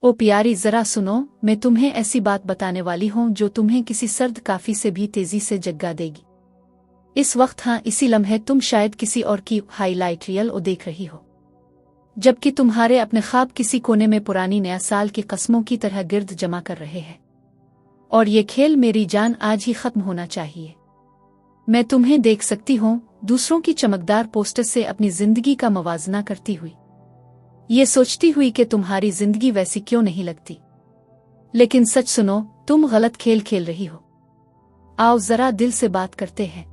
ओ प्यारी, जरा सुनो, मैं तुम्हें ऐसी बात बताने वाली हूँ जो तुम्हें किसी सर्द काफी से भी तेजी से जगा देगी। इस वक्त, हाँ, इसी लम्हे तुम शायद किसी और की हाईलाइट रील ओ देख रही हो, जबकि तुम्हारे अपने ख्वाब किसी कोने में पुरानी नया साल की कस्मों की तरह गिर्द जमा कर रहे हैं। और ये खेल मेरी जान आज ही खत्म होना चाहिए। मैं तुम्हें देख सकती हूँ दूसरों की चमकदार पोस्टर से अपनी जिंदगी का मवाजना करती हुई, ये सोचती हुई कि तुम्हारी जिंदगी वैसी क्यों नहीं लगती। लेकिन सच सुनो, तुम गलत खेल खेल रही हो। आओ जरा दिल से बात करते हैं।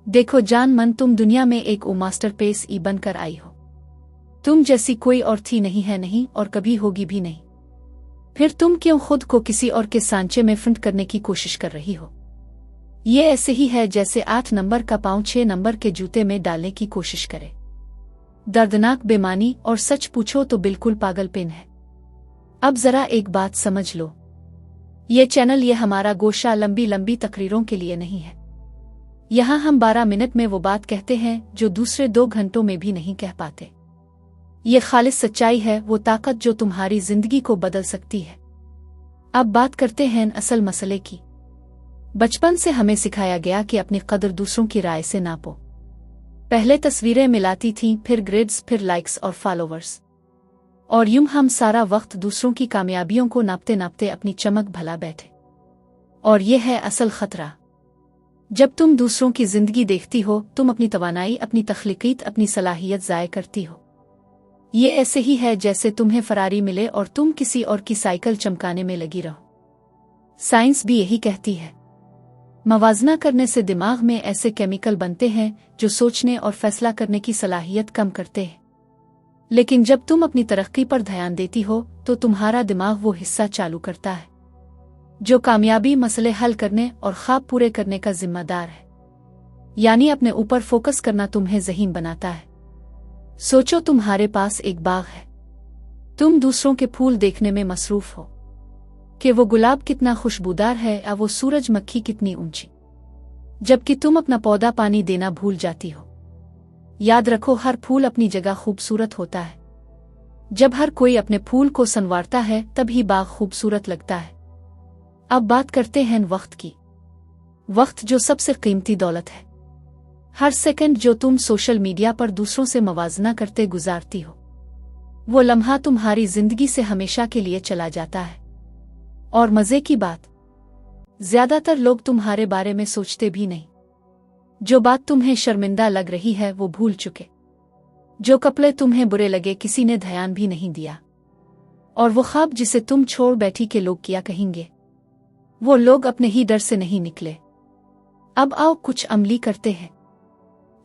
देखो जान मन, तुम दुनिया में एक मास्टरपीस ई बनकर आई हो। तुम जैसी कोई और थी नहीं, है नहीं, और कभी होगी भी नहीं। फिर तुम क्यों खुद को किसी और के सांचे में फिट करने की कोशिश कर रही हो? ये ऐसे ही है जैसे 8 नंबर का पाँव 6 नंबर के जूते में डालने की कोशिश करे। दर्दनाक बेमानी, और सच पूछो तो बिल्कुल पागलपन है। अब जरा एक बात समझ लो, ये चैनल, ये हमारा गोशा लंबी लंबी तकरीरों के लिए नहीं है। यहाँ हम 12 मिनट में वो बात कहते हैं जो दूसरे 2 घंटों में भी नहीं कह पाते। ये खालिस सच्चाई है, वो ताकत जो तुम्हारी जिंदगी को बदल सकती है। अब बात करते हैं असल मसले की। बचपन से हमें सिखाया गया कि अपनी कदर दूसरों की राय से नापो। पहले तस्वीरें मिलाती थीं, फिर ग्रेड्स, फिर लाइक्स और फॉलोवर्स, और यूं हम सारा वक्त दूसरों की कामयाबियों को नापते नापते अपनी चमक भला बैठे। और ये है असल खतरा। जब तुम दूसरों की जिंदगी देखती हो, तुम अपनी तवानाई, अपनी तख्लीकीत, अपनी सलाहियत ज़ाय करती हो। ये ऐसे ही है जैसे तुम्हें फरारी मिले और तुम किसी और की साइकिल चमकाने में लगी रहो। साइंस भी यही कहती है। मवाजना करने से दिमाग में ऐसे केमिकल बनते हैं जो सोचने और फैसला करने की सलाहियत कम करते हैं। लेकिन जब तुम अपनी तरक्की पर ध्यान देती हो तो तुम्हारा दिमाग वो हिस्सा चालू करता है जो कामयाबी, मसले हल करने और ख्वाब पूरे करने का जिम्मेदार है। यानी अपने ऊपर फोकस करना तुम्हें ज़हीन बनाता है। सोचो तुम्हारे पास एक बाग है, तुम दूसरों के फूल देखने में मसरूफ हो कि वो गुलाब कितना खुशबूदार है या वो सूरजमुखी कितनी ऊंची, जबकि तुम अपना पौधा पानी देना भूल जाती हो। याद रखो, हर फूल अपनी जगह खूबसूरत होता है। जब हर कोई अपने फूल को संवारता है तभी बाग खूबसूरत लगता है। अब बात करते हैं वक्त की। वक्त जो सबसे कीमती दौलत है। हर सेकंड जो तुम सोशल मीडिया पर दूसरों से मवाजना करते गुजारती हो, वो लम्हा तुम्हारी जिंदगी से हमेशा के लिए चला जाता है। और मजे की बात, ज्यादातर लोग तुम्हारे बारे में सोचते भी नहीं। जो बात तुम्हें शर्मिंदा लग रही है वो भूल चुके। जो कपड़े तुम्हें बुरे लगे किसी ने ध्यान भी नहीं दिया। और वो ख्वाब जिसे तुम छोड़ बैठी के लोग क्या कहेंगे, वो लोग अपने ही डर से नहीं निकले। अब आओ कुछ अमली करते हैं।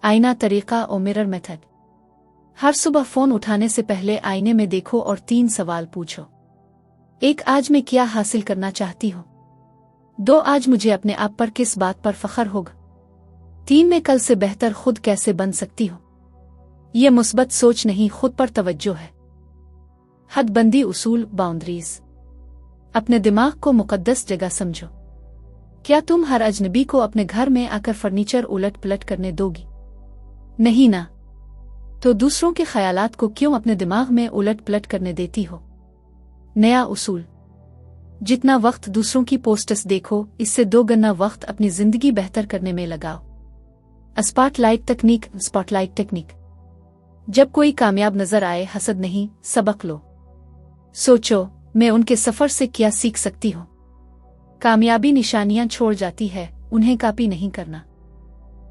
आईना तरीका और मिरर मेथड। हर सुबह फोन उठाने से पहले आईने में देखो और 3 सवाल पूछो। 1, आज मैं क्या हासिल करना चाहती हूँ। 2, आज मुझे अपने आप पर किस बात पर फख्र होगा। 3, मैं कल से बेहतर खुद कैसे बन सकती हूँ। ये मुस्बत सोच नहीं, खुद पर तवज्जो है। हदबंदी उसूल, बाउंड्रीज। अपने दिमाग को मुकद्दस जगह समझो। क्या तुम हर अजनबी को अपने घर में आकर फर्नीचर उलट पलट करने दोगी? नहीं ना। तो दूसरों के ख्यालात को क्यों अपने दिमाग में उलट पलट करने देती हो? नया उसूल, जितना वक्त दूसरों की पोस्ट्स देखो, इससे 2 गुना वक्त अपनी जिंदगी बेहतर करने में लगाओ। Spotlight technique. Spotlight technique. जब कोई कामयाब नजर आए, हसद नहीं, सबक लो। सोचो, मैं उनके सफर से क्या सीख सकती हूँ। कामयाबी निशानियां छोड़ जाती है, उन्हें कॉपी नहीं करना।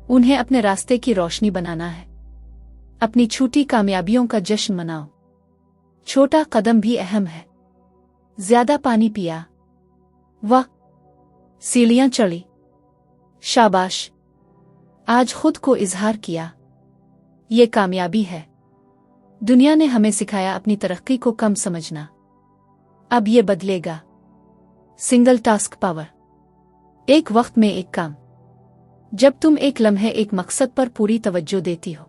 उन्हें अपने रास्ते की रोशनी बनाना है। अपनी छोटी कामयाबियों का जश्न मनाओ। छोटा कदम भी अहम है। ज्यादा पानी पिया, वाह, सीढ़ियां चढ़ी, शाबाश, आज खुद को इजहार किया, ये कामयाबी है। दुनिया ने हमें सिखाया अपनी तरक्की को कम समझना, अब ये बदलेगा। Single task power. एक वक्त में एक काम। जब तुम एक लम्हे एक मकसद पर पूरी तवज्जो देती हो,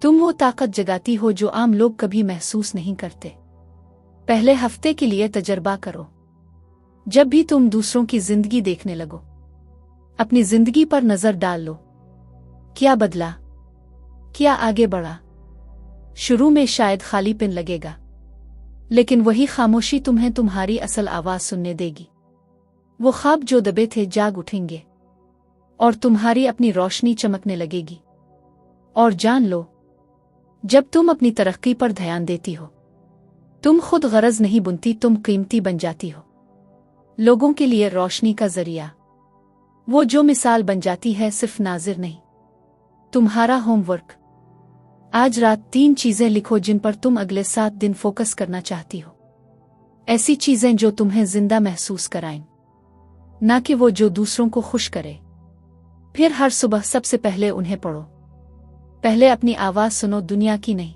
तुम वो ताकत जगाती हो जो आम लोग कभी महसूस नहीं करते। पहले हफ्ते के लिए तजर्बा करो। जब भी तुम दूसरों की जिंदगी देखने लगो, अपनी जिंदगी पर नजर डाल लो। क्या बदला, क्या आगे बढ़ा? शुरू में शायद खालीपन लगेगा, लेकिन वही खामोशी तुम्हें तुम्हारी असल आवाज सुनने देगी। वो ख्वाब जो दबे थे जाग उठेंगे और तुम्हारी अपनी रोशनी चमकने लगेगी। और जान लो, जब तुम अपनी तरक्की पर ध्यान देती हो, तुम खुद गरज नहीं बुनती, तुम कीमती बन जाती हो, लोगों के लिए रोशनी का जरिया। वो जो मिसाल बन जाती है, सिर्फ नाजिर नहीं। तुम्हारा होमवर्क, आज रात 3 चीजें लिखो जिन पर तुम अगले 7 दिन फोकस करना चाहती हो। ऐसी चीजें जो तुम्हें जिंदा महसूस कराएं, ना कि वो जो दूसरों को खुश करे। फिर हर सुबह सबसे पहले उन्हें पढ़ो। पहले अपनी आवाज सुनो, दुनिया की नहीं।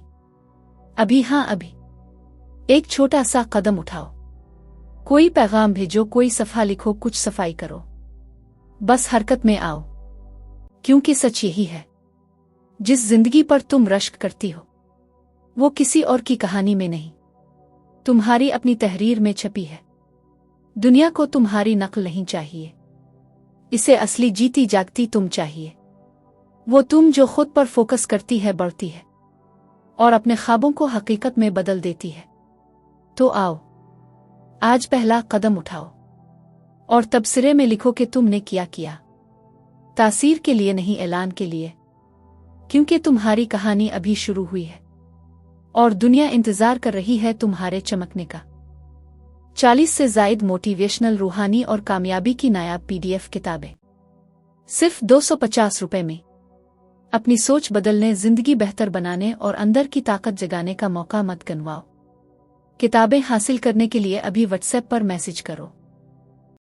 अभी, हाँ अभी, एक छोटा सा कदम उठाओ। कोई पैगाम भेजो, कोई सफ़ा लिखो, कुछ सफाई करो। बस हरकत में आओ, क्योंकि सच यही है, जिस जिंदगी पर तुम रश्क करती हो, वो किसी और की कहानी में नहीं, तुम्हारी अपनी तहरीर में छपी है। दुनिया को तुम्हारी नकल नहीं चाहिए, इसे असली जीती जागती तुम चाहिए। वो तुम जो खुद पर फोकस करती है, बढ़ती है और अपने ख्वाबों को हकीकत में बदल देती है। तो आओ, आज पहला कदम उठाओ और तबसरे में लिखो कि तुमने क्या किया। तासीर के लिए नहीं, ऐलान के लिए, क्योंकि तुम्हारी कहानी अभी शुरू हुई है और दुनिया इंतजार कर रही है तुम्हारे चमकने का। 40 से ज़ायद मोटिवेशनल, रूहानी और कामयाबी की नायाब PDF किताबें सिर्फ 250 रुपए में। अपनी सोच बदलने, जिंदगी बेहतर बनाने और अंदर की ताकत जगाने का मौका मत गंवाओ। किताबें हासिल करने के लिए अभी व्हाट्सएप पर मैसेज करो।